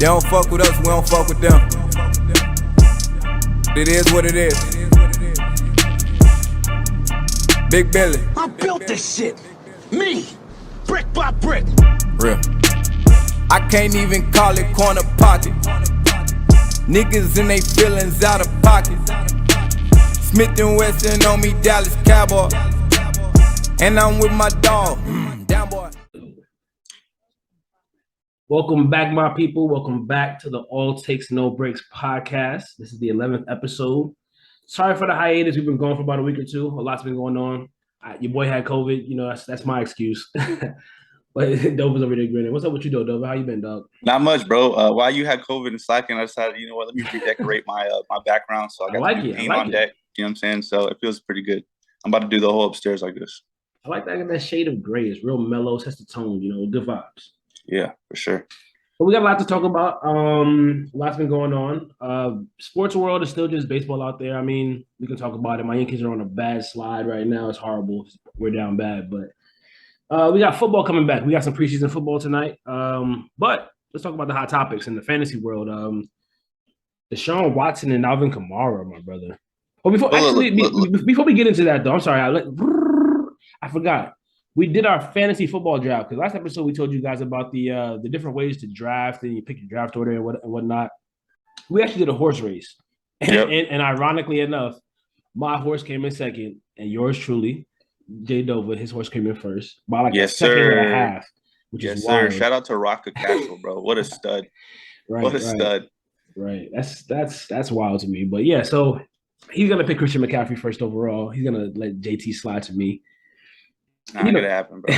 They don't fuck with us, we don't fuck with them. It is what it is. Big Billy. I built this shit. Me. Brick by brick. Real. I can't even call it corner pocket. Niggas in they feelings out of pocket. Smith and Wesson on me, Dallas Cowboy. And I'm with my dog. Down boy. Welcome back, my people. Welcome back to the All Takes No Breaks podcast. This is the 11th episode. Sorry for the hiatus. We've been gone for about a week or two. A lot's been going on. Your boy had COVID. You know, that's my excuse. But Dova's over there grinning. What's up with you, Dova? How you been, dog? Not much, bro. While you had COVID and slacking, I decided, you know what, let me redecorate my background. So I got paint on deck. You know what I'm saying? So it feels pretty good. I'm about to do the whole upstairs like this. I like that shade of gray. It's real mellow, sets the tone, you know, good vibes. Yeah, for sure. But we got a lot to talk about. Lots been going on. Sports world is still just baseball out there. I mean, we can talk about it. My Yankees are on a bad slide right now. It's horrible. We're down bad, but we got football coming back. We got some preseason football tonight. But let's talk about the hot topics in the fantasy world. Deshaun Watson and Alvin Kamara, my brother. Well, before we get into that, though, I'm sorry. I forgot. We did our fantasy football draft because last episode we told you guys about the different ways to draft and you pick your draft order and whatnot. We actually did a horse race, and ironically enough, my horse came in second, and yours truly, Jay Dova, his horse came in first by like a second and a half, which is wild. Shout out to Rocka Castle, bro. What a stud! Stud! Right, that's wild to me. But yeah, so he's gonna pick Christian McCaffrey first overall. He's gonna let JT slide to me. Not gonna happen, bro.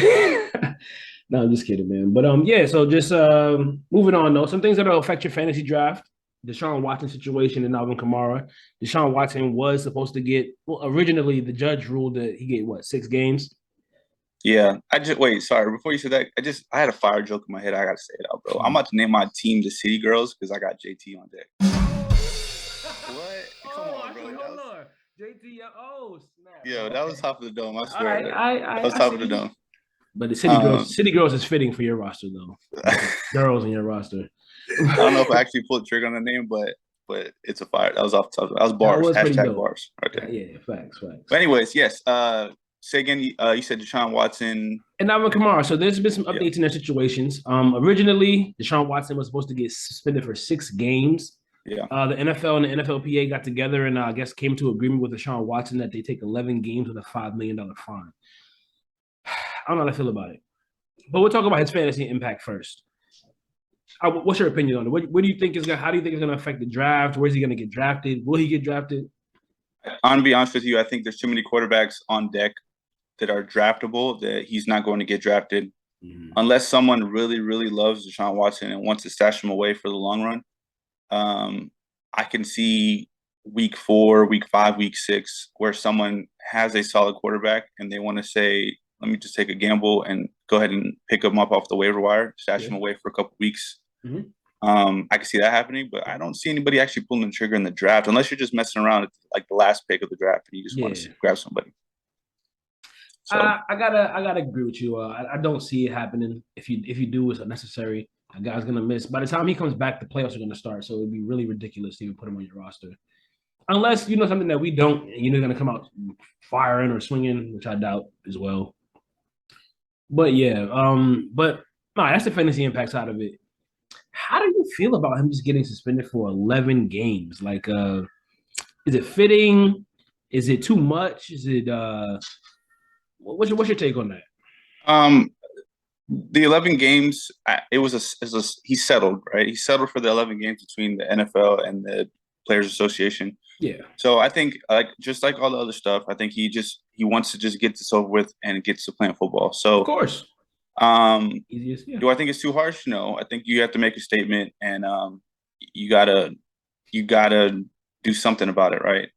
No, I'm just kidding, man. But yeah. So just moving on though, some things that'll affect your fantasy draft. Deshaun Watson situation and Alvin Kamara. Deshaun Watson was supposed to get. Well, originally the judge ruled that he get 6 games. Yeah, sorry. Before you said that, I had a fire joke in my head. I gotta say it out, bro. I'm about to name my team the City Girls because I got JT on deck. What? Come on, bro. Hold on. JT, snap. Yo, that was top of the dome. I swear. Right, that was top of the dome. But the City Girls is fitting for your roster, though. Girls in your roster. I don't know if I actually pulled the trigger on the name, but it's a fire. That was off the top. That was bars. Hashtag bars right there. Yeah, facts. But anyways, yes. Say again. You said Deshaun Watson and Alvin Kamara. So there's been some updates in their situations. Originally, Deshaun Watson was supposed to get suspended for 6 games. Yeah. The NFL and the NFLPA got together and I guess came to agreement with Deshaun Watson that they take 11 games with a $5 million fine. I don't know how I feel about it. But we'll talk about his fantasy impact first. What's your opinion on it? What do you think how do you think it's going to affect the draft? Where's he going to get drafted? Will he get drafted? I'm going to be honest with you. I think there's too many quarterbacks on deck that are draftable that he's not going to get drafted unless someone really, really loves Deshaun Watson and wants to stash him away for the long run. I can see week 4, week 5, week 6, where someone has a solid quarterback and they want to say, let me just take a gamble and go ahead and pick him up off the waiver wire, stash him away for a couple weeks. I can see that happening, but I don't see anybody actually pulling the trigger in the draft unless you're just messing around at like the last pick of the draft and you just want to grab somebody. So I gotta agree with you. I don't see it happening. If you do, it's unnecessary. A guy's gonna miss. By the time he comes back, the playoffs are gonna start. So it'd be really ridiculous to even put him on your roster, unless you know something that we don't, and you're gonna come out firing or swinging, which I doubt as well. But yeah, that's the fantasy impact side of it. How do you feel about him just getting suspended for 11 games? Like, is it fitting? Is it too much? Is it? What's your take on that? The 11 games, he settled, right? He settled for the 11 games between the NFL and the Players Association. Yeah. So I think, just like all the other stuff, I think he wants to just get this over with and get to playing football. So, of course. Do I think it's too harsh? No. I think you have to make a statement, and you gotta do something about it, right?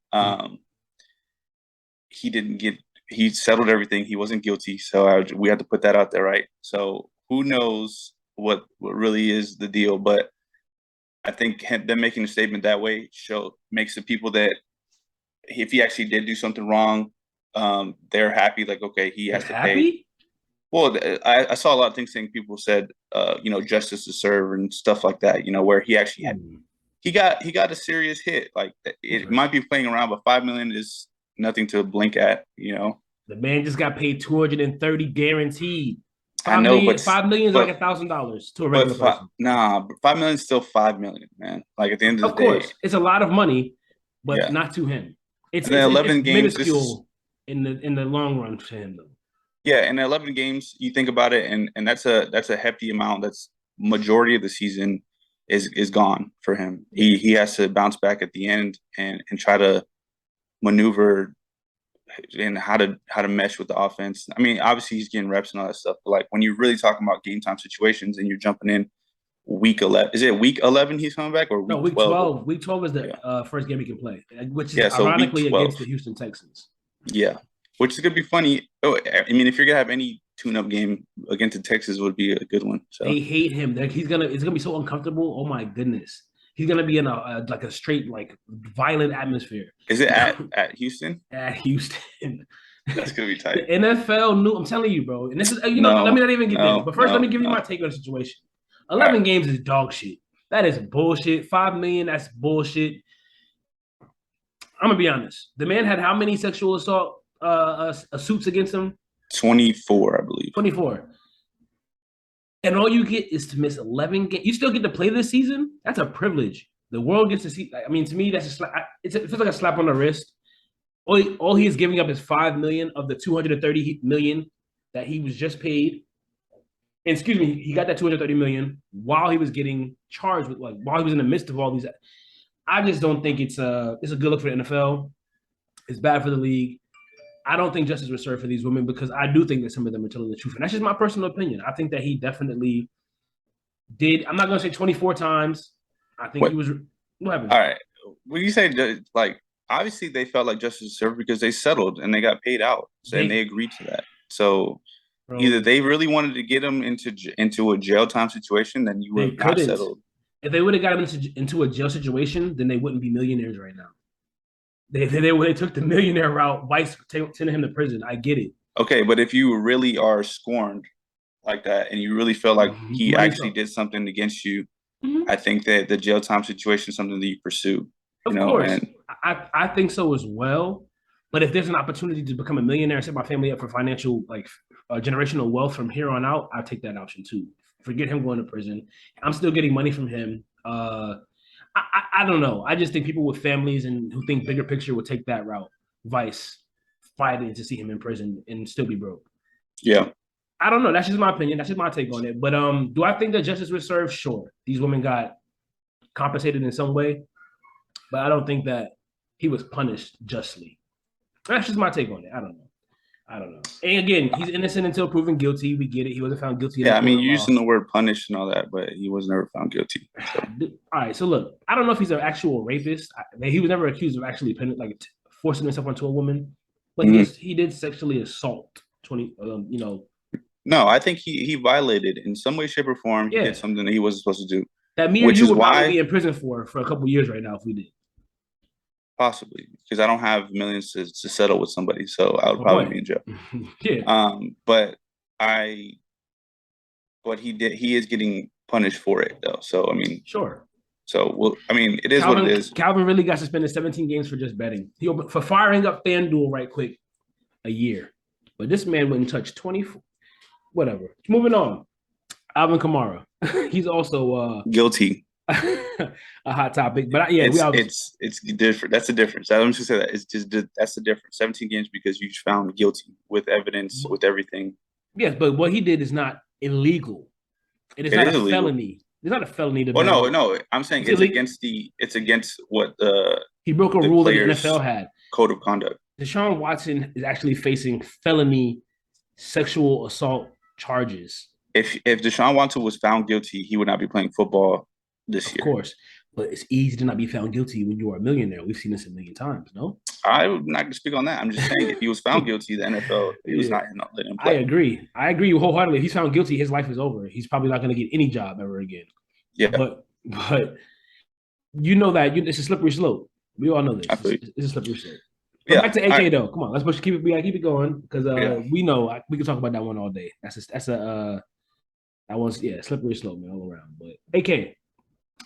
He settled everything. He wasn't guilty. So we had to put that out there, right? So who knows what really is the deal? But I think them making a statement that way makes the people that if he actually did do something wrong, they're happy. Like, okay, he has to pay. Well, I saw a lot of things saying people said, justice to serve and stuff like that. Where he actually had he got a serious hit. Like it might be playing around, but $5 million is nothing to blink at. The man just got paid 230 guaranteed. I know, but $5 million is like $1,000 to a regular person. Nah, $5 million is still $5 million, man. Like at the end of the day, of course, it's a lot of money, but not to him. It's 11 games, minuscule in the long run to him, though. Yeah, in 11 games, you think about it, and that's a hefty amount. That's majority of the season is gone for him. He has to bounce back at the end and try to maneuver and how to mesh with the offense. I mean, obviously he's getting reps and all that stuff, but like when you're really talking about game time situations and you're jumping in week 11, is it week 11 he's coming back or week 12? Week 12 is the first game he can play, which is ironically against the Houston Texans. Yeah, which is gonna be funny. Oh, I mean, if you're gonna have any tune-up game against the Texans, would be a good one. So they hate him. It's gonna be so uncomfortable. Oh my goodness. He's gonna be in a straight violent atmosphere. Is it at Houston? At Houston. That's gonna be tight. The NFL knew. I'm telling you, bro. And this is let me not even get there. But first, let me give you my take on the situation. 11 games is dog shit. That is bullshit. $5 million. That's bullshit. I'm gonna be honest. The man had how many sexual assault suits against him? 24, I believe. 24. And all you get is to miss 11 games. You still get to play this season? That's a privilege. The world gets to see. I mean, to me, that's a slap. It feels like a slap on the wrist. All he is giving up is $5 million of the $230 million that he was just paid. And excuse me, he got that $230 million while he was getting charged with while he was in the midst of all these. I just don't think it's a good look for the NFL. It's bad for the league. I don't think justice was served for these women because I do think that some of them are telling the truth. And that's just my personal opinion. I think that he definitely did. I'm not going to say 24 times. I think he was. What happened? All right. When you say, obviously they felt like justice was served because they settled and they got paid out. And they agreed to that. So either they really wanted to get him into a jail time situation, then you would not settled. If they would have got him into a jail situation, then they wouldn't be millionaires right now. They took the millionaire route, Vice sending him to prison. I get it. Okay, but if you really are scorned like that and you really feel like he actually did something against you, I think that the jail time situation is something that you pursue. Of course. And I think so as well. But if there's an opportunity to become a millionaire and set my family up for financial, generational wealth from here on out, I'll take that option too. Forget him going to prison. I'm still getting money from him. I don't know. I just think people with families and who think bigger picture would take that route. Vice fighting to see him in prison and still be broke. Yeah. I don't know. That's just my opinion. That's just my take on it. But do I think that justice was served? Sure. These women got compensated in some way. But I don't think that he was punished justly. That's just my take on it. I don't know. And again, he's innocent until proven guilty. We get it. He wasn't found guilty. Yeah, I mean, you're using the word punished and all that, but he was never found guilty. So. All right, so look, I don't know if he's an actual rapist. He was never accused of actually forcing himself onto a woman, but he did sexually assault 20. No, I think he violated in some way, shape, or form. He did something that he wasn't supposed to do. That me or you would probably be in prison for a couple years right now if we did. Possibly, because I don't have millions to settle with somebody, so I would probably be in jail. Yeah. But he is getting punished for it, though. So I mean, sure. So it is what it is. Calvin really got suspended 17 games for just betting. For firing up FanDuel right quick, a year. But this man wouldn't touch 24. Whatever. Moving on. Alvin Kamara. He's also guilty. A hot topic, but it's different. That's the difference. I'm just say that it's just that's the difference. 17 games because you found guilty with evidence, with everything. Yes, but what he did is not illegal. It is not a felony. It's not a felony to. Oh no. I'm saying it's against what he broke a rule that the NFL had. Code of conduct. Deshaun Watson is actually facing felony sexual assault charges. If Deshaun Watson was found guilty, he would not be playing football this year. Of course. But it's easy to not be found guilty when you are a millionaire. We've seen this a million times, no? I'm not going to speak on that. I'm just saying if he was found guilty, the NFL, he was not letting him play. I agree wholeheartedly. If he's found guilty, his life is over. He's probably not going to get any job ever again. Yeah. But you know that it's a slippery slope. We all know this. It's a slippery slope. But Yeah, back to AK though. Come on, let's keep it. We gotta keep it going because yeah. we know we can talk about that one all day. That one's slippery slope man all around. But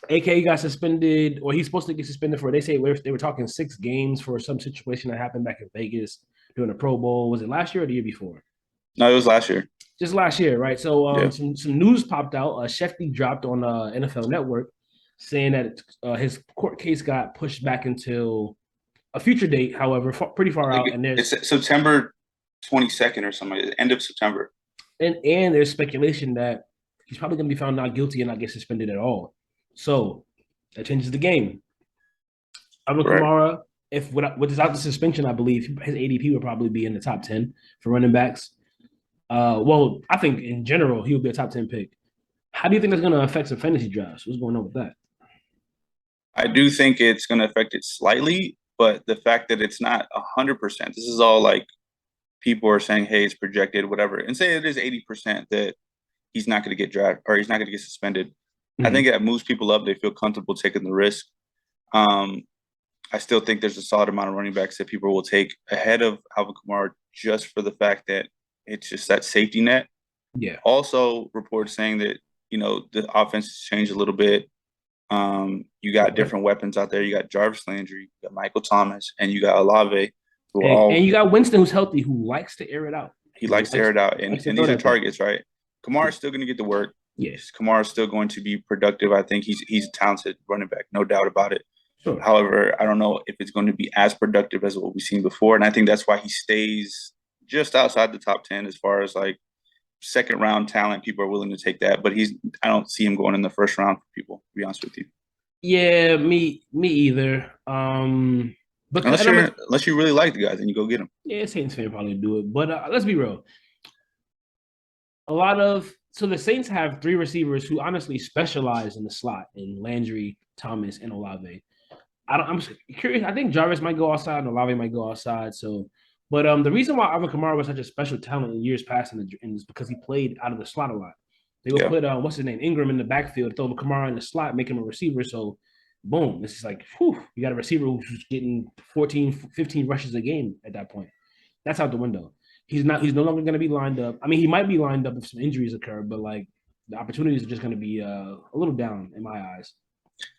AK got suspended, or he's supposed to get suspended for. They say they were talking 6 games for some situation that happened back in Vegas during the Pro Bowl. Was it last year or the year before? No, it was last year. Just last year, right? So Yeah. some news popped out. Shefty dropped on NFL Network saying that his court case got pushed back until a future date. However, pretty far out, and it's September 22nd or something. End of September. And there's speculation that he's probably going to be found not guilty and not get suspended at all. So that changes the game. Alvin Kamara, if without the suspension, I believe his ADP would probably be in the top 10 for running backs. Well, I think in general he would be a top 10 pick. How do you think that's going to affect some fantasy drafts? What's going on with that? I do think it's going to affect it slightly, but the fact that it's not 100%, this is all like people are saying, hey, it's projected, whatever, and say it is 80% that he's not going to get drafted or he's not going to get suspended. Mm-hmm. I think that moves people up. They feel comfortable taking the risk. I still think there's a solid amount of running backs that people will take ahead of Alvin Kamara just for the fact that it's just that safety net. Yeah. Also, reports saying that, the offense has changed a little bit. You got different weapons out there. You got Jarvis Landry, you got Michael Thomas, and you got Olave. And you got Winston, who's healthy, who likes to air it out. He likes to air it out. And these are targets, right? Kamara's still going to get the work. Yes. Kamara's still going to be productive. I think he's a talented running back, no doubt about it. Sure. However, I don't know if it's going to be as productive as what we've seen before. And I think that's why he stays just outside the top 10 as far as like second round talent. People are willing to take that. But I don't see him going in the first round for people, to be honest with you. Yeah, me either. But unless you really like the guys, then you go get them. Yeah, Saints fan probably do it. But let's be real. So the Saints have 3 receivers who honestly specialize in the slot in Landry, Thomas, and Olave. I'm curious. I think Jarvis might go outside and Olave might go outside. So, but the reason why Alvin Kamara was such a special talent in years past is because he played out of the slot a lot. They would put what's his name, Ingram, in the backfield, throw Kamara in the slot, make him a receiver. So, boom, this is like, you got a receiver who's getting 14, 15 rushes a game at that point. That's out the window. He's no longer going to be lined up. I mean, he might be lined up if some injuries occur, but like the opportunities are just going to be a little down in my eyes.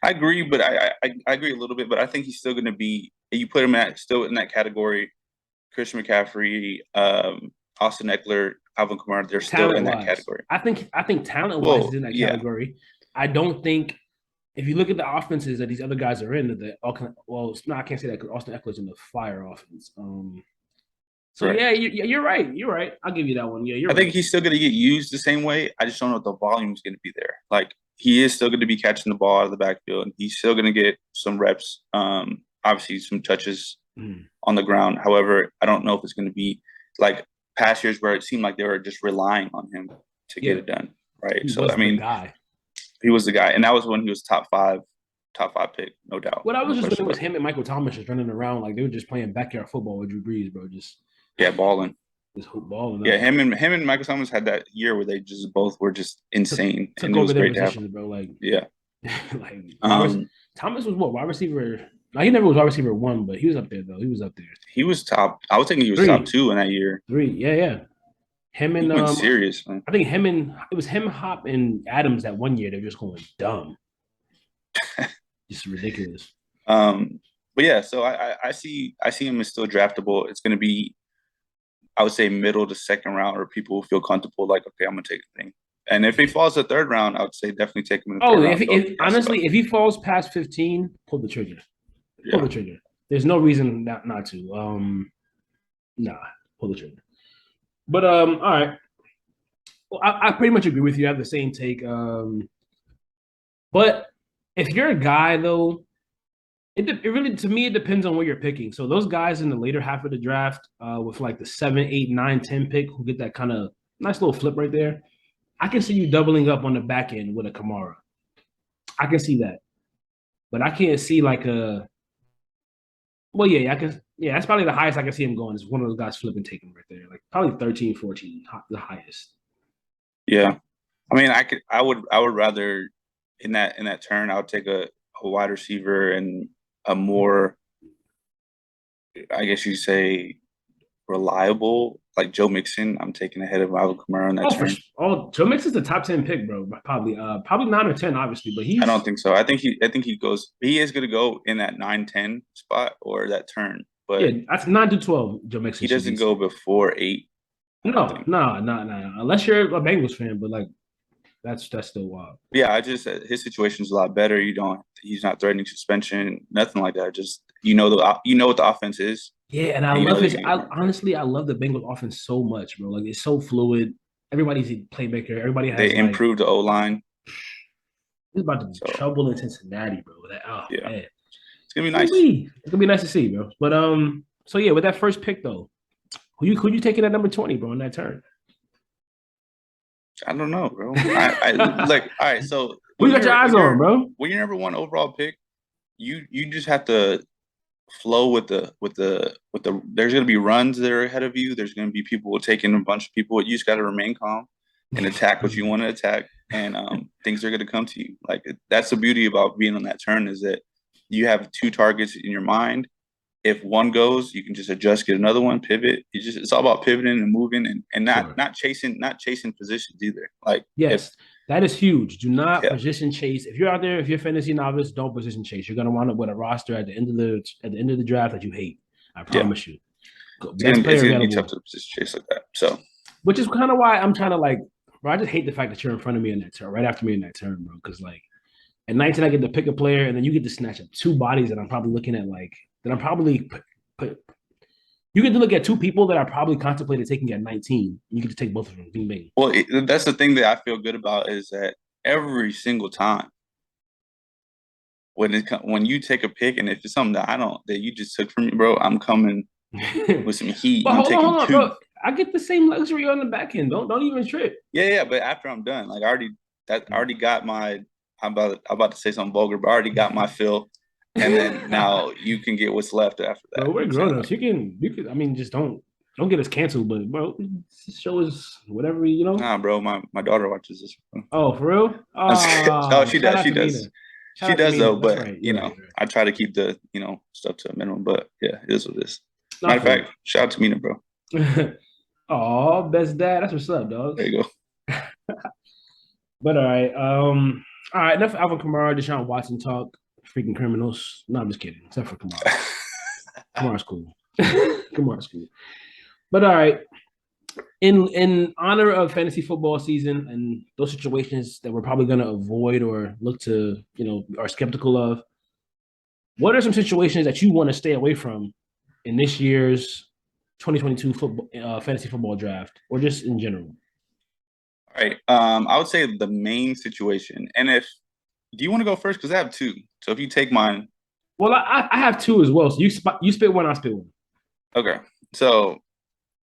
I agree, but I agree a little bit, but I think he's still going to be. You put him still in that category. Christian McCaffrey, Austin Eckler, Alvin Kamara, they're still in that category. I think talent-wise is in that category. I don't think if you look at the offenses that these other guys are in, I can't say that because Austin Eckler's in the fire offense. So right. Yeah, you're right. You're right. I'll give you that one. Yeah, I think he's still going to get used the same way. I just don't know if the volume is going to be there. Like he is still going to be catching the ball out of the backfield. He's still going to get some reps. Obviously some touches on the ground. However, I don't know if it's going to be like past years where it seemed like they were just relying on him to get it done. Right. He was the guy, and that was when he was top five pick, no doubt. What I was just looking was him and Michael Thomas just running around like they were just playing backyard football with Drew Brees, bro. Balling. Just balling. Yeah, him and Michael Thomas had that year where they just both were just insane. Took over their positions, bro. Like Thomas was what wide receiver. No, he never was wide receiver 1, but he was up there though. He was up there. He was top. I was thinking he was top 2 in that year. 3, yeah. Him and he went serious, man. I think it was him, Hop, and Adams that one year. They were just going dumb. Just ridiculous. But yeah, so I see him as still draftable. It's going to be, I would say, middle to second round, where people feel comfortable. Like, okay, I'm going to take the thing. And if he falls to third round, I would say definitely take him in the third round. Honestly, if he falls past 15, pull the trigger. Pull the trigger. There's no reason not to. Pull the trigger. But all right. Well, I pretty much agree with you. I have the same take. But if you're a guy though, it really, to me, it depends on what you're picking. So those guys in the later half of the draft, with like the 7, 8, 9, 10 pick, who get that kind of nice little flip right there, I can see you doubling up on the back end with a Kamara. I can see that, but I can't see like a. Well, yeah, that's probably the highest I can see him going is one of those guys flipping, taking right there, like probably 13, 14, the highest. Yeah, I mean, I would rather in that turn, I would take a wide receiver and a more I guess you say reliable, like Joe Mixon. I'm taking ahead of Alvin Kamara on that turn. Joe Mixon's the top 10 pick, bro. Probably 9 or 10, obviously, but I don't think so. I think he goes. He is going to go in that 9-10 spot or that turn, but that's 9 to 12. Joe Mixon. he doesn't go before 8. No. Unless you're a Bengals fan, but like that's still wild. Yeah, his situation's a lot better. He's not threatening suspension, nothing like that. Just what the offense is. Yeah, and I love honestly, I love the Bengals offense so much, bro. Like it's so fluid. Everybody's a playmaker. Everybody has. They improved the O line. It's about to be trouble in Cincinnati, bro. Yeah. Man. It's gonna be nice. It's gonna be nice to see, bro. But so yeah, with that first pick though, who you taking at number 20, bro, in that turn? I don't know, bro. I like all right. So who you got your eyes on, bro? When you're number 1 overall pick, you just have to flow with the. There's gonna be runs that are ahead of you. There's gonna be people taking a bunch of people. You just got to remain calm and attack what you want to attack, and things are gonna come to you. Like that's the beauty about being on that turn is that you have 2 targets in your mind. If one goes, you can just adjust, get another one, pivot. It's all about pivoting and moving and not chasing positions either. Like that is huge. Do not position chase. If you're out there, if you're a fantasy novice, don't position chase. You're gonna wind up with a roster at the end of the draft that you hate. I promise you. It's gonna be tough to position chase like that. So, which is kind of why I'm trying to like, bro. I just hate the fact that you're in front of me in that turn, right after me in that turn, bro. Because like at 19, I get to pick a player, and then you get to snatch up 2 bodies that I'm probably looking at like. That I'm probably you get to look at 2 people that I probably contemplated taking at 19. You get to take both of them. Bing, bing. Well, that's the thing that I feel good about is that every single time when you take a pick and if it's something that you just took from me, bro, I'm coming with some heat. But hold on, bro. I get the same luxury on the back end. Don't even trip. Yeah. But after I'm done, like I already got my. I'm about to say something vulgar, but I already got my fill. And then now you can get what's left after that. Bro, we're grown ups. You can. I mean, just don't get us canceled. But bro, this show is whatever you know. Nah, bro, my daughter watches this. Oh, for real? Oh, she does. She does. She does though. But right. Right. I try to keep the stuff to a minimum. But yeah, it is what it is. Matter of fact, shout out to Mina, bro. Oh, best dad. That's what's up, dog. There you go. But all right. Enough Alvin Kamara, Deshaun Watson talk. Freaking criminals. No, I'm just kidding. Except for Kamara. Kamara's cool. Kamara's cool. But all right. In honor of fantasy football season and those situations that we're probably going to avoid or look to, are skeptical of, what are some situations that you want to stay away from in this year's 2022 football fantasy football draft or just in general? All right. I would say the main situation. And do you want to go first? Because I have 2. So if you take mine. Well, I have 2 as well. So you spit one, I'll spit one. Okay. So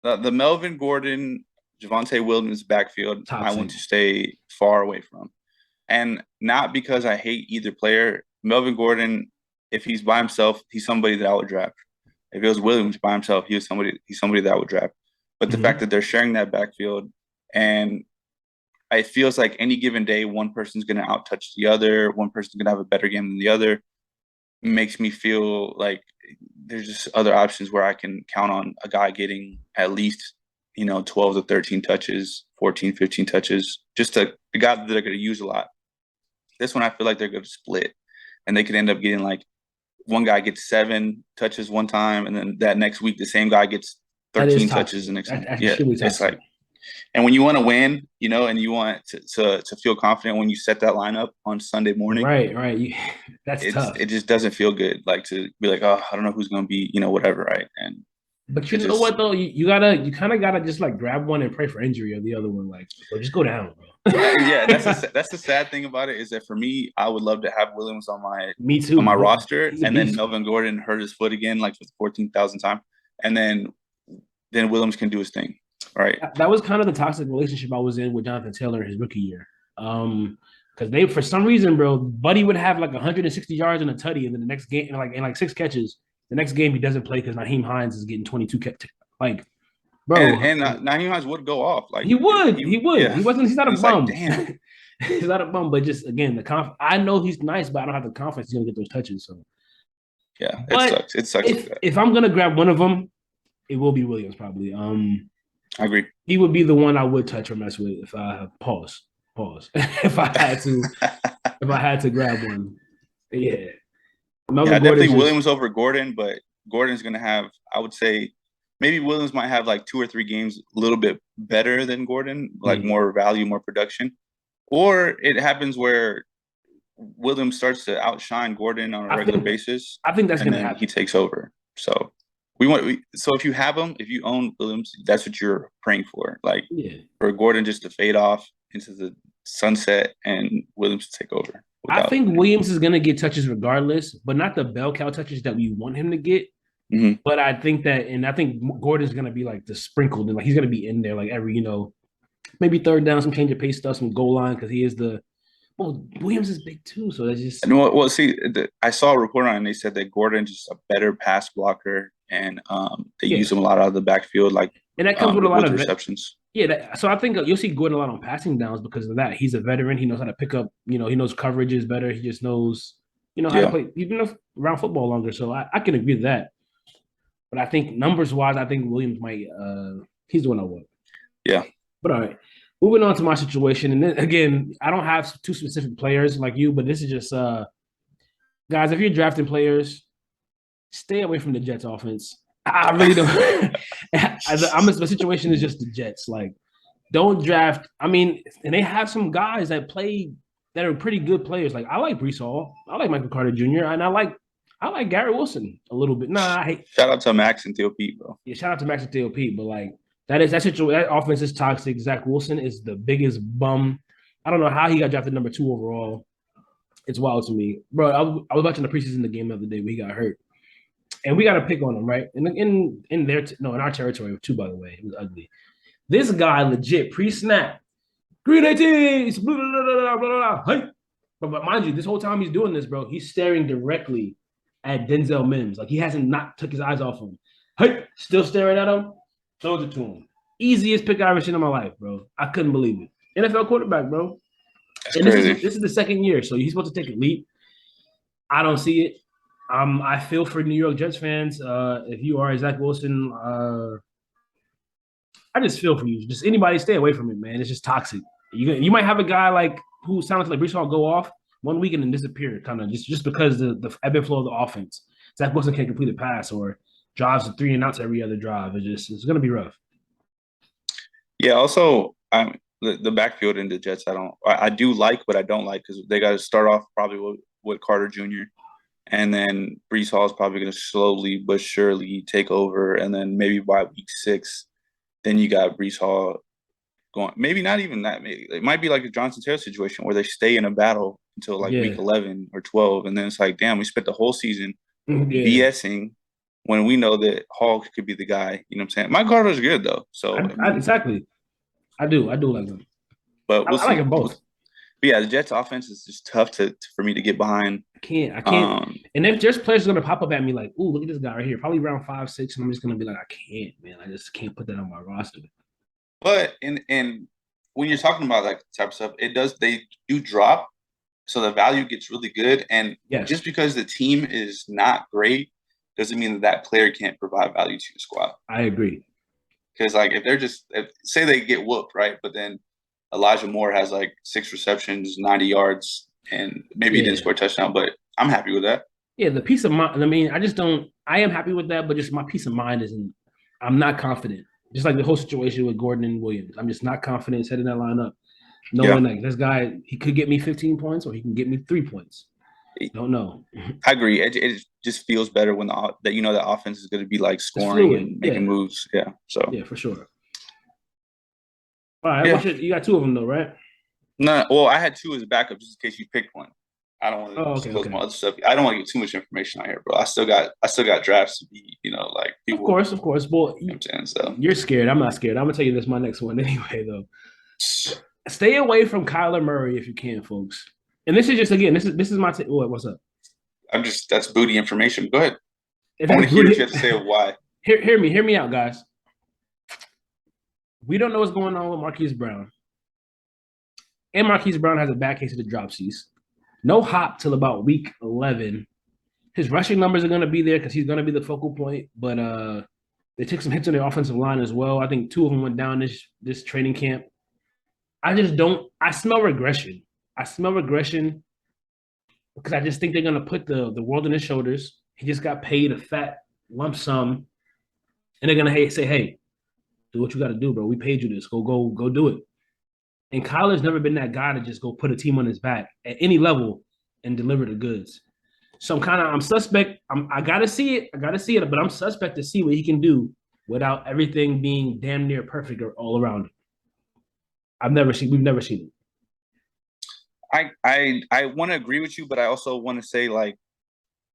the Melvin Gordon, Javonte Williams backfield, I want to stay far away from. And not because I hate either player. Melvin Gordon, if he's by himself, he's somebody that I would draft. If it was Williams by himself, he's somebody that I would draft. But the fact that they're sharing that backfield and it feels like any given day, one person's going to outtouch the other. One person's going to have a better game than the other. Makes me feel like there's just other options where I can count on a guy getting at least, 12 to 13 touches, 14, 15 touches, just the guy that they're going to use a lot. This one, I feel like they're going to split and they could end up getting like one guy gets 7 touches one time. And then that next week, the same guy gets 13 touches the next week. Yeah, it's like, and when you want to win, and you want to feel confident when you set that lineup on Sunday morning, right, that's tough. It just doesn't feel good, like to be like, oh, I don't know who's going to be, whatever, right? But you know what though, you kind of gotta just like grab one and pray for injury, or the other one, like, or just go down, bro. Yeah, that's the sad thing about it is that for me, I would love to have Williams on my roster, and then Melvin Gordon hurt his foot again, like for the 14,000th time, and then Williams can do his thing. Right. That was kind of the toxic relationship I was in with Jonathan Taylor in his rookie year. Because they, for some reason, bro, Buddy would have like 160 yards and a tutty, and then the next game, in 6 catches, the next game he doesn't play because Nyheim Hines is getting 22 like, bro. And Nyheim Hines would go off. Like he would. Yeah. He's not a bum. Like, damn. He's not a bum, but just again, I know he's nice, but I don't have the confidence he's gonna get those touches. So Yeah, it But sucks. It sucks like that. if I'm gonna grab one of them, it will be Williams probably. I agree. He would be the one I would touch or mess with if I pause. If I had to grab one. Yeah. Melvin Yeah, Gordon's definitely just Williams over Gordon, but Gordon's gonna have, I would say, maybe Williams might have like 2 or 3 games a little bit better than Gordon, like more value, more production. Or it happens where Williams starts to outshine Gordon on a regular basis, I think that's and gonna then happen. he takes over. So so if you have him, if you own Williams, that's what you're praying for. Like for Gordon just to fade off into the sunset and Williams to take over. I think Williams is gonna get touches regardless, but not the bell cow touches that we want him to get. Mm-hmm. But I think Gordon's gonna be like the sprinkled, and like he's gonna be in there like every maybe third down, some change of pace stuff, some goal line because he is the. Well, Williams is big too, so that's just. And well, see, I saw a report on it, and they said that Gordon's just a better pass blocker, and they use him a lot out of the backfield, like and that comes with a lot of receptions. So I think you'll see Gordon a lot on passing downs because of that. He's a veteran. He knows how to pick up. He knows coverages better. He just knows, how to play. Even around football longer. So I can agree with that. But I think numbers wise, I think Williams might. He's the one I want. Yeah. But all right. Moving on to my situation, and then again, I don't have 2 specific players like you, but this is just guys. If you're drafting players, stay away from the Jets offense. I really don't. The situation is just the Jets. Like, don't draft. I mean, and they have some guys that are pretty good players. Like, I like Breece Hall. I like Michael Carter Jr. And I like Garrett Wilson a little bit. Shout out to Max and Theo Pete, bro. Yeah, shout out to Max and Theo Pete, but like. That offense is toxic. Zach Wilson is the biggest bum. I don't know how he got drafted number 2 overall. It's wild to me, bro. I was watching the preseason game the other day where he got hurt, and we got to pick on him, right? In our territory too. By the way, it was ugly. This guy legit pre-snap, Green 18, blah, blah, blah, blah, blah. But mind you, this whole time he's doing this, bro, he's staring directly at Denzel Mims, like he hasn't not took his eyes off him. Hey, still staring at him. Throws it to him. Easiest pick I ever seen in my life, bro. I couldn't believe it. NFL quarterback, bro. That's crazy. This is the second year, so he's supposed to take a leap. I don't see it. I feel for New York Jets fans. If you are Zach Wilson, I just feel for you. Just anybody stay away from it, man. It's just toxic. You might have a guy like who sounds like Breece Hall go off 1 week and then disappear, kind of just because the ebb and flow of the offense. Zach Wilson can't complete a pass or drives to 3 and outs every other drive. It's going to be rough. Yeah. Also, the backfield in the Jets, I do like, but I don't like because they got to start off probably with Carter Jr. And then Breece Hall is probably going to slowly but surely take over. And then maybe by week 6, then you got Breece Hall going. Maybe not even that. It might be like a Jonathan Taylor situation where they stay in a battle until like week 11 or 12. And then it's like, damn, we spent the whole season BSing. When we know that Hall could be the guy, you know what I'm saying? Mike Carter's good though, so exactly. I do like him, but I like them both. But yeah, the Jets' offense is just tough for me to get behind. I can't. And if there's players gonna pop up at me like, "Ooh, look at this guy right here," probably around 5, 6, and I'm just gonna be like, "I can't, man. I just can't put that on my roster." But and when you're talking about that type of stuff, they do drop, so the value gets really good. And just because the team is not great doesn't mean that player can't provide value to your squad. I agree. Because like say they get whooped, right? But then Elijah Moore has like 6 receptions, 90 yards, and maybe he didn't score a touchdown, but I'm happy with that. Yeah, the peace of mind. I mean, I am happy with that, but just my peace of mind I'm not confident. Just like the whole situation with Gordon and Williams. I'm just not confident setting that lineup. Knowing like this guy, he could get me 15 points or he can get me 3 points. Don't know. I agree. It just feels better when the offense is going to be like scoring and making moves. Yeah. So for sure. All right. You got 2 of them though, right? No. Well, I had 2 as a backup just in case you picked one. I don't want to disclose my other stuff. I don't want to get too much information out here, bro. I still got drafts to be, like people. Of course. Well, you're scared. I'm not scared. I'm gonna tell you this my next one anyway, though. Stay away from Kyler Murray if you can, folks. And this is just this is my what's up? That's booty information. Go ahead. I want to hear what you have to say of why. Hear me out, guys. We don't know what's going on with Marquise Brown. And Marquise Brown has a bad case of the dropsies. No hop till about week 11. His rushing numbers are going to be there because he's going to be the focal point. But they took some hits on their offensive line as well. I think 2 of them went down this training camp. I just don't. I smell regression. I smell regression because I just think they're going to put the world on his shoulders. He just got paid a fat lump sum, and they're going to say, "Hey, do what you got to do, bro. We paid you this. Go do it." And Kyler's never been that guy to just go put a team on his back at any level and deliver the goods. So I'm suspect. I gotta see it. But I'm suspect to see what he can do without everything being damn near perfect or all around him. We've never seen it. I want to agree with you, but I also want to say like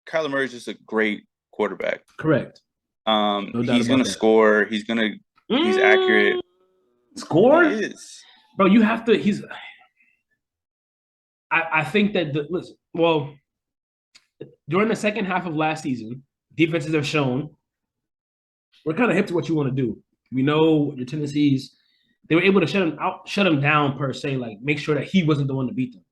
Kyler Murray is just a great quarterback. Correct. He's gonna score. He's accurate. Score? He is. Bro, you have to. I think that during the second half of last season, defenses have shown we're kind of hip to what you want to do. We know your tendencies. They were able to shut him down per se, like make sure that he wasn't the one to beat them.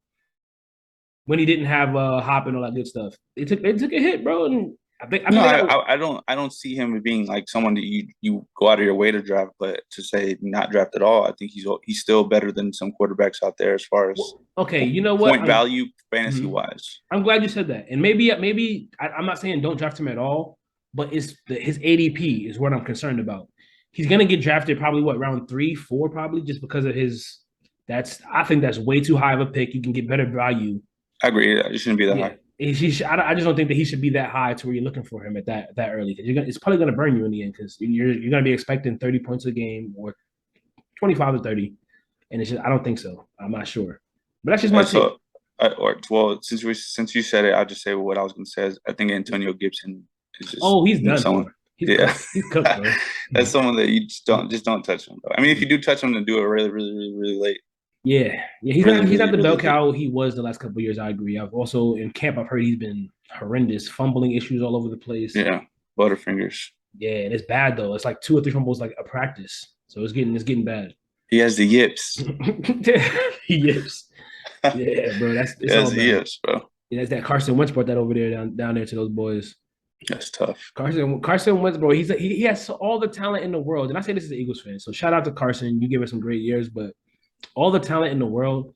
When he didn't have Hop and all that good stuff, they took a hit, bro. And I don't see him as being like someone that you go out of your way to draft, but to say not draft at all, I think he's still better than some quarterbacks out there as far as you know what point value fantasy wise. I'm glad you said that, and maybe I'm not saying don't draft him at all, but his ADP is what I'm concerned about. He's gonna get drafted probably round 3, 4 probably just because of his. I think that's way too high of a pick. You can get better value. I agree. It shouldn't be that high. I just don't think that he should be that high to where you're looking for him at that early. Because it's probably going to burn you in the end because you're going to be expecting 30 points a game or 25 to 30, and it's just I don't think so. I'm not sure, but that's just my take. Since you said it, I'll just say what I was going to say. I think Antonio Gibson is just he's done. Someone, he's cooked, bro. That's someone that you just don't touch him. Bro. I mean, if you do touch him, then do it really, really, really, really late. Yeah. He's not the bell cow he was the last couple of years. I agree. I've also in camp I've heard he's been horrendous, fumbling issues all over the place. Yeah, butterfingers. Yeah, and it's bad though. It's like 2 or 3 fumbles like a practice, so it's getting bad. He has the yips. He yips. Yeah, bro. It's all bad. Yips, bro. Yeah, that's that Carson Wentz brought that over there down there to those boys. That's tough. Carson Wentz, bro. He has all the talent in the world, and I say this as an Eagles fan. So shout out to Carson. You gave us some great years, but. All the talent in the world,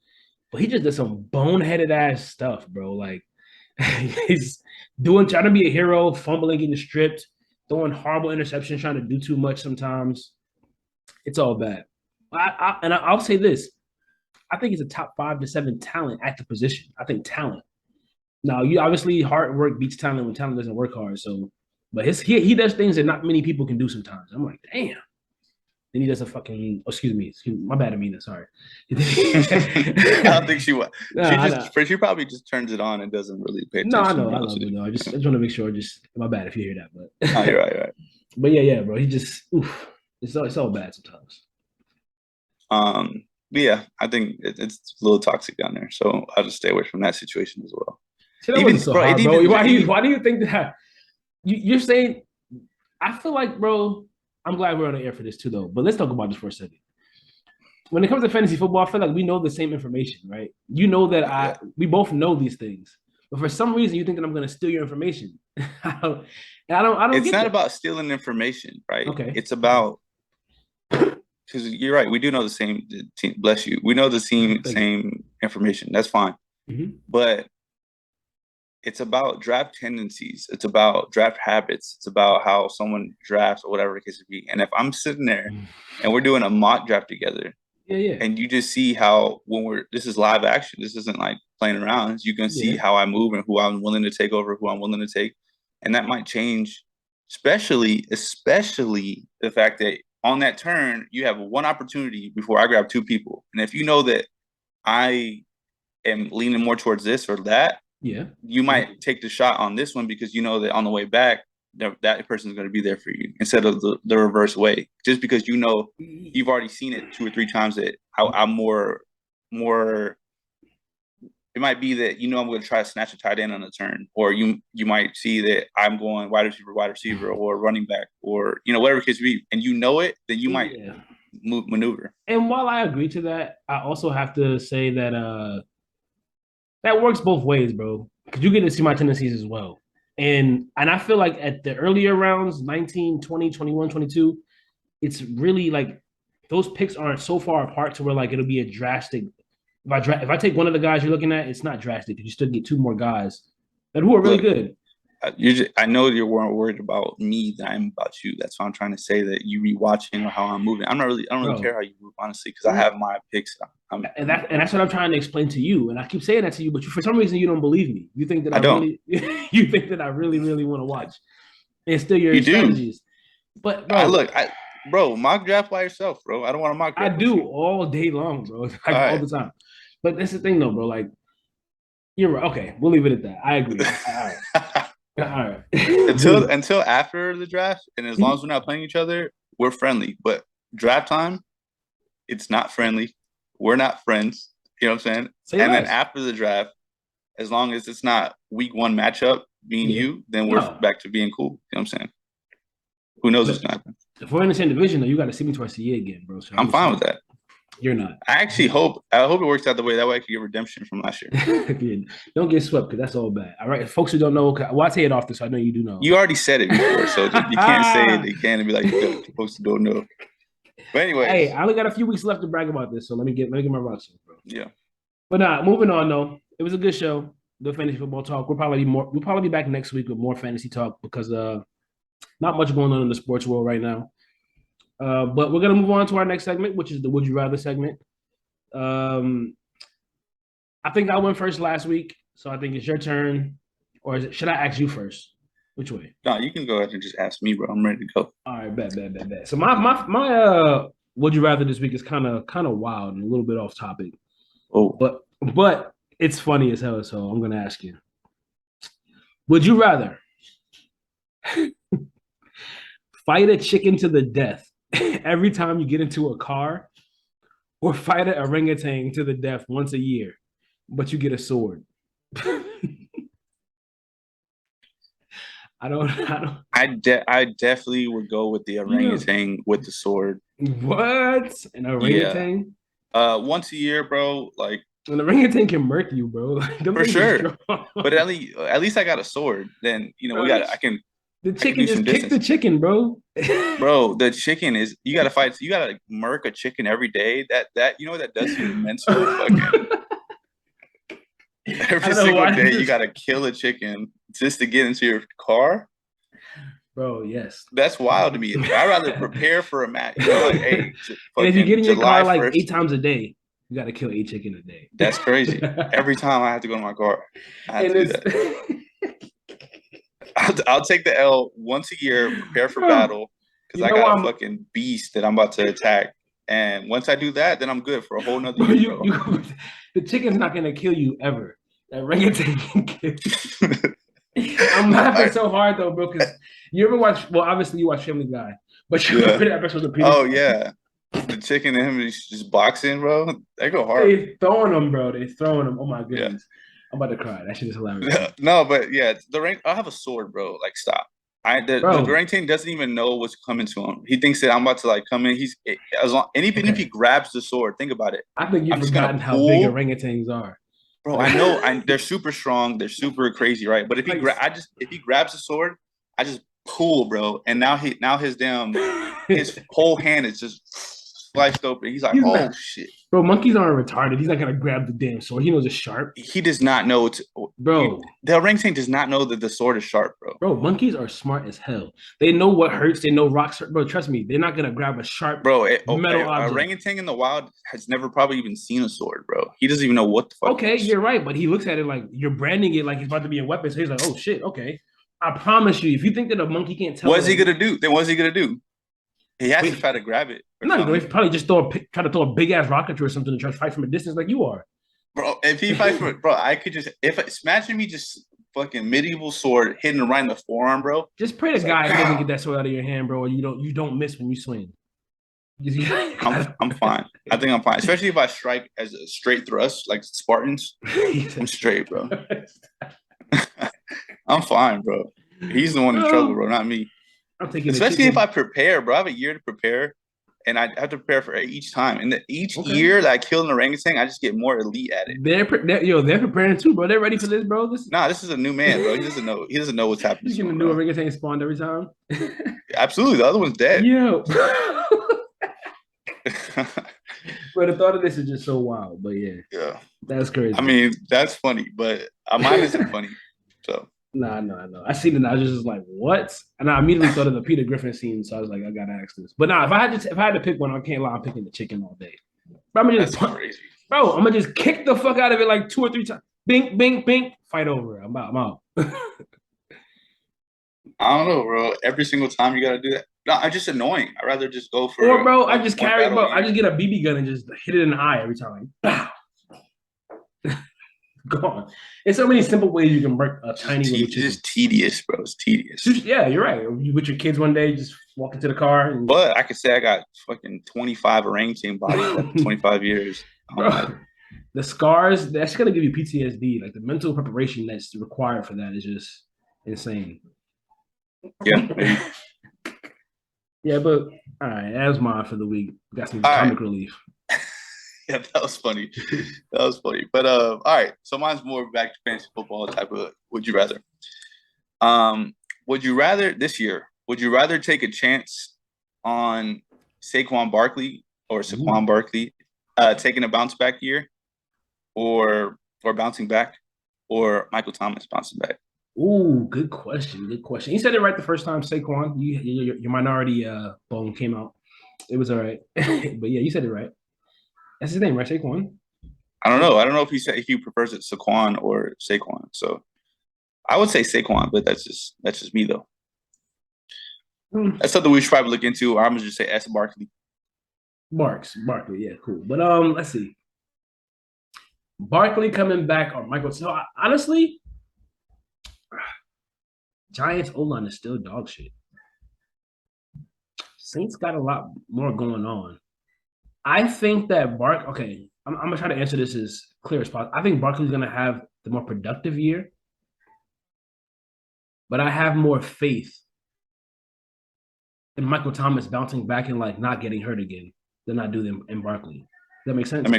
but he just did some boneheaded ass stuff, bro. Like he's trying to be a hero, fumbling, getting stripped, throwing horrible interceptions, trying to do too much sometimes. It's all bad. I'll say this: I think he's a top 5 to 7 talent at the position. I think talent. Now, you obviously hard work beats talent when talent doesn't work hard. So, but he does things that not many people can do sometimes. I'm like, damn. Then he does a fucking. Oh, excuse me. My bad, Amina. Sorry. I don't think she was. She probably just turns it on and doesn't really pay attention. No, I know. I love it. No, I just want to make sure. Just my bad if you hear that, but. No, you're right. But yeah, bro. He just. Oof. It's all bad sometimes. Yeah, I think it's a little toxic down there, so I'll just stay away from that situation as well. See, that wasn't so hard, bro. Why do you think that? You're saying? I feel like, bro. I'm glad we're on the air for this too, though. But let's talk about this for a second. When it comes to fantasy football, I feel like we know the same information, right? You know that we both know these things, but for some reason, you think that I'm going to steal your information. I don't. It's not about stealing information, right? Okay. It's about because you're right. We do know the same. Bless you. We know the same information. That's fine, but. It's about draft tendencies. It's about draft habits. It's about how someone drafts or whatever the case would be. And if I'm sitting there and we're doing a mock draft together, and you just see how this is live action. This isn't like playing around. You can see how I move and who I'm willing to take over, who I'm willing to take, and that might change. Especially the fact that on that turn you have one opportunity before I grab 2 people, and if you know that I am leaning more towards this or that. Yeah, you might take the shot on this one because you know that on the way back, that person is going to be there for you instead of the reverse way. Just because you know you've already seen it 2 or 3 times that I'm more. It might be that I'm going to try to snatch a tight end on a turn, or you might see that I'm going wide receiver, or running back, or whatever it could be, and it, then you might maneuver. And while I agree to that, I also have to say that. That works both ways, bro. Because you get to see my tendencies as well. And I feel like at the earlier rounds, 19, 20, 21, 22, it's really like those picks aren't so far apart to where like it'll be a drastic. If I take one of the guys you're looking at, it's not drastic. You still get two more guys that who are really Look, good. I know you weren't worried about me. That I'm about you. That's why I'm trying to say that you rewatching or how I'm moving. I don't really care how you move, honestly, because I have my picks. And that's what I'm trying to explain to you. And I keep saying that to you, but for some reason you don't believe me. You think that I don't. really, you think that I really, really want to watch. And still your You strategies. Do. But bro, bro, mock draft by yourself, bro. I don't want to mock draft. I do all day long, bro. Like all the time. But that's the thing, though, bro. Like, you're right. Okay, we'll leave it at that. I agree. All right. until after the draft, and as long as we're not playing each other, we're friendly. But draft time, it's not friendly. We're not friends. You know what I'm saying? Then after the draft, as long as it's not week one matchup, me and you, then we're back to being cool. You know what I'm saying? Who knows what's going to happen? If we're in the same division, though, you got to see me twice a year again, bro. So I'm fine with that. You're not. I hope it works out the way. That way I can get redemption from last year. Don't get swept because that's all bad. All right, folks who don't know, well, I say it often, so I know you do know. You already said it before, so you can't say it again and be like, folks who don't know. But anyway, hey, I only got a few weeks left to brag about this, so let me get my rocks in, bro. Yeah. But moving on though, it was a good show. Good fantasy football talk. We'll probably be back next week with more fantasy talk because not much going on in the sports world right now. But we're gonna move on to our next segment, which is the Would You Rather segment. I think I went first last week, so I think it's your turn. Or should I ask you first? Which way? No, you can go ahead and just ask me, bro. I'm ready to go. All right, bet. So my Would You Rather this week is kind of wild and a little bit off topic. Oh, but it's funny as hell. So I'm gonna ask you: Would you rather fight a chicken to the death every time you get into a car, or fight an orangutan to the death once a year, but you get a sword? I definitely would go with the orangutan with the sword. What? An orangutan? Yeah. Once a year, bro. Like an orangutan can murk you, bro. For sure. But at least I got a sword. Then I can. The chicken just kick the chicken, bro. Bro, the chicken is you gotta fight. You gotta murk a chicken every day. That you know what that does to your mental fucking. Every single day, you gotta kill a chicken just to get into your car. Bro, yes. That's wild to me. I'd rather prepare for a match. Hey, and if you get in your car like 8 times a day, you gotta kill 8 chicken a day. That's crazy. Every time I have to go to my car, I have to do that. I'll take the L once a year, prepare for battle, because I got a fucking beast that I'm about to attack. And once I do that, then I'm good for a whole nother year. The chicken's not gonna kill you ever. That orangutan can kill you. I'm laughing so hard though, bro, because you ever watch? Well, obviously you watch Family Guy, but you remember that episode of Peter? Oh yeah, the chicken and him is just boxing, bro. They go hard. They throwing them, bro. They throwing them. Oh my goodness. Yeah. I'm about to cry. That shit is hilarious. No, but yeah, I have a sword, bro. Like, stop. The orangutan doesn't even know what's coming to him. He thinks that I'm about to like come in. Even if he grabs the sword, think about it. I think you've forgotten how big orangutans are. Bro, I know. They're super strong. They're super crazy, right? But if he grabs the sword, I just pull, bro. And now his whole hand is just sliced open. He's like, shit. Bro, monkeys aren't retarded. He's not gonna grab the damn sword. He knows it's sharp. He does not know the orangutan does not know that the sword is sharp, bro. Bro, monkeys are smart as hell. They know what hurts. They know rocks hurt. Bro, trust me, they're not gonna grab a sharp metal object. Orangutan in the wild has never probably even seen a sword, bro. He doesn't even know what the fuck. Okay, you're right, but he looks at it like you're branding it like it's about to be a weapon. So he's like, oh shit, okay. I promise you, if you think that a monkey can't tell, what's he gonna do? Then what's he gonna do? He has to try to grab it. No, he's probably just try to throw a big ass rocket or something to try to fight from a distance like you are. Bro, if he fights for it, bro, I could just imagine me just fucking medieval sword hitting him right in the forearm, bro. Just pray to God doesn't get that sword out of your hand, bro. You don't miss when you swing. I'm fine. I think I'm fine, especially if I strike as a straight thrust like Spartans. I'm straight, bro. I'm fine, bro. He's the one in trouble, bro, not me. I'm thinking, especially if I prepare, bro. I have a year to prepare, and I have to prepare for each time. And each year that I kill an orangutan, I just get more elite at it. They're preparing too, bro. They're ready for this, bro. This is a new man, bro. He doesn't know. He doesn't know what's happening. He's getting a new orangutan spawned every time. Absolutely, the other one's dead. Yeah. But the thought of this is just so wild. But yeah, that's crazy. I mean, that's funny, but mine isn't funny. So. Nah, I seen it. And I was just like, what? And I immediately thought of the Peter Griffin scene, so I was like, I gotta ask this. But if I had to pick one, I can't lie. I'm picking the chicken all day. But I'm gonna just kick the fuck out of it like 2 or 3 times. Bink, bink, bink. Fight over it. I'm out. I don't know, bro. Every single time you gotta do that. No, I'm just annoying. I'd rather just go for. Or, bro, I just carry, bro. I just get a BB gun and just hit it in the eye every time. Like, gone. There's so many simple ways you can break a tiny little chicken. It's just tedious, bro. It's tedious. Yeah, you're right. You with your kids one day, just walk into the car. But I could say I got fucking 25 orangutan bodies after 25 years. Bro, the scars, that's going to give you PTSD. Like the mental preparation that's required for that is just insane. Yeah. Yeah, but all right, that was mine for the week. Got some comic relief. Yeah, that was funny. But all right. So mine's more back to fantasy football type of would you rather. Would you rather this year, would you rather take a chance on Saquon Barkley or Saquon Barkley taking a bounce back year or bouncing back or Michael Thomas bouncing back? Ooh, good question. You said it right the first time, Saquon. Your minority bone came out. It was all right. But yeah, you said it right. That's his name, right? Saquon? I don't know. I don't know if he prefers it Saquon or Saquon. So I would say Saquon, but that's just me though. That's something we should probably look into. Or I'm gonna just say S. Barkley. Barkley, yeah, cool. But let's see. Barkley coming back or Michael. So honestly, Giants O-line is still dog shit. Saints got a lot more going on. I think that I'm gonna try to answer this as clear as possible. I think Barkley's gonna have the more productive year, but I have more faith in Michael Thomas bouncing back and like not getting hurt again than I do in Barkley. Does that make sense? That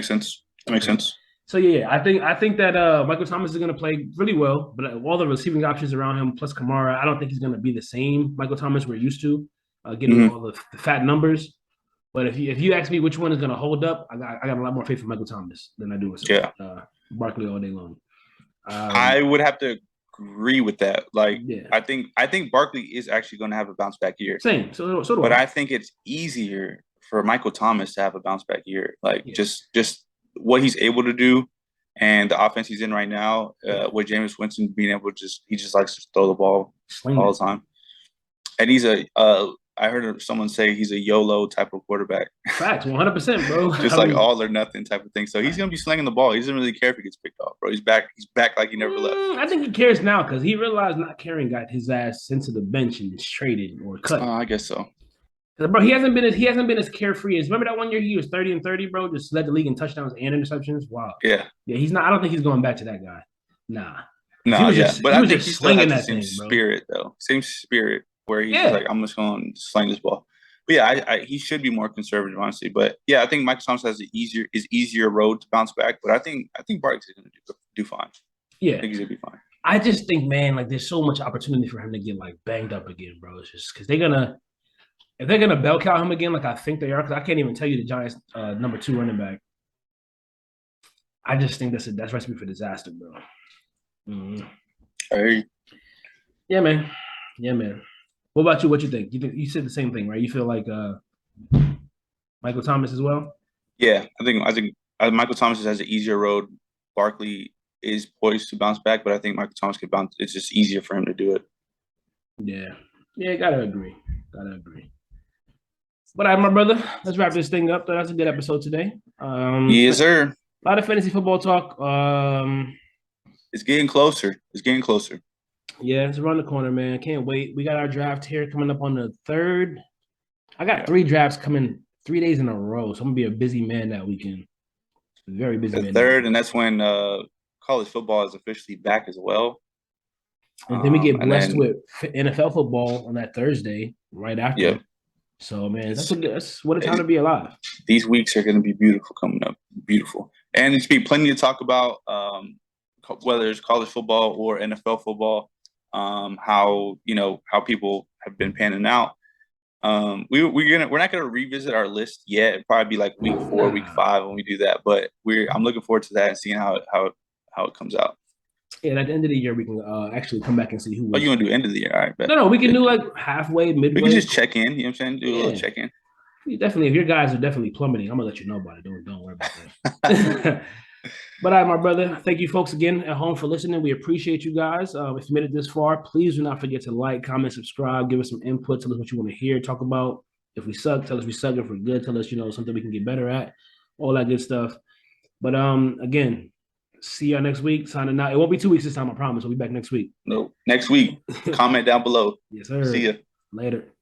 makes sense. So yeah, I think that Michael Thomas is gonna play really well, but all the receiving options around him plus Kamara, I don't think he's gonna be the same Michael Thomas we're used to, getting all the fat numbers. But if you ask me which one is going to hold up, I got a lot more faith in Michael Thomas than I do with Barkley all day long. I would have to agree with that. Like, I think Barkley is actually going to have a bounce back year. Same. So do but I think it's easier for Michael Thomas to have a bounce back year. Like just what he's able to do and the offense he's in right now, with Jameis Winston being able to he just likes to throw the ball all the time. And he's I heard someone say he's a YOLO type of quarterback. Facts, 100%, bro. Just like all or nothing type of thing. So he's gonna be slinging the ball. He doesn't really care if he gets picked off, bro. He's back like he never left. I think he cares now because he realized not caring got his ass sent to the bench and traded or cut. I guess so. Bro, he hasn't been as carefree as. Remember that one year he was 30-30, bro, just led the league in touchdowns and interceptions. Wow. Yeah. Yeah, he's not. I don't think he's going back to that guy. Nah. No, but I think he still has the same spirit though. Same spirit. Where he's like, I'm just going to sling this ball. But yeah, he should be more conservative, honestly. But yeah, I think Michael Thomas has easier road to bounce back. But I think Barkley's going to do fine. Yeah, I think he's going to be fine. I just think, man, like there's so much opportunity for him to get like banged up again, bro. It's just because if they're gonna bell cow him again, like I think they are, because I can't even tell you the Giants' number 2 running back. I just think that's recipe for disaster, bro. Hey. Yeah, man. What about you? What you think? You said the same thing, right? You feel like Michael Thomas as well? Yeah, I think Michael Thomas has an easier road. Barkley is poised to bounce back, but I think Michael Thomas could bounce. It's just easier for him to do it. Yeah, gotta agree. But all right, my brother, let's wrap this thing up. That's a good episode today. Yes, sir. A lot of fantasy football talk. It's getting closer. Yeah, it's around the corner, man. Can't wait. We got our draft here coming up on the 3rd. I got 3 drafts coming 3 days in a row, so I'm gonna be a busy man that weekend. Very busy. The 3rd, and that's when college football is officially back as well. And then we get blessed with NFL football on that Thursday right after. Yep. So, man, that's what a time to be alive. These weeks are going to be beautiful coming up. Beautiful. And there's be plenty to talk about, whether it's college football or NFL football, how people have been panning out. We're not gonna revisit our list yet. It'll probably be like week 4, week 5 when we do that. But I'm looking forward to that and seeing how it comes out. Yeah, and at the end of the year, we can actually come back and see who wins. Oh, you want to do end of the year? All right, bet. No, we can do like halfway, midway. We can just check in. You know what I'm saying? Do a little check in. Definitely, if your guys are definitely plummeting, I'm gonna let you know about it. Don't worry about that. But all right, my brother, thank you folks again at home for listening. We appreciate you guys. If you made it this far, please do not forget to like, comment, subscribe, give us some input, tell us what you want to hear, talk about. If we suck, tell us we suck. If we're good, tell us, something we can get better at, all that good stuff. But again, see y'all next week. Signing out. It won't be 2 weeks this time, I promise. We'll be back next week. No, next week. Comment down below. Yes, sir. See ya. Later.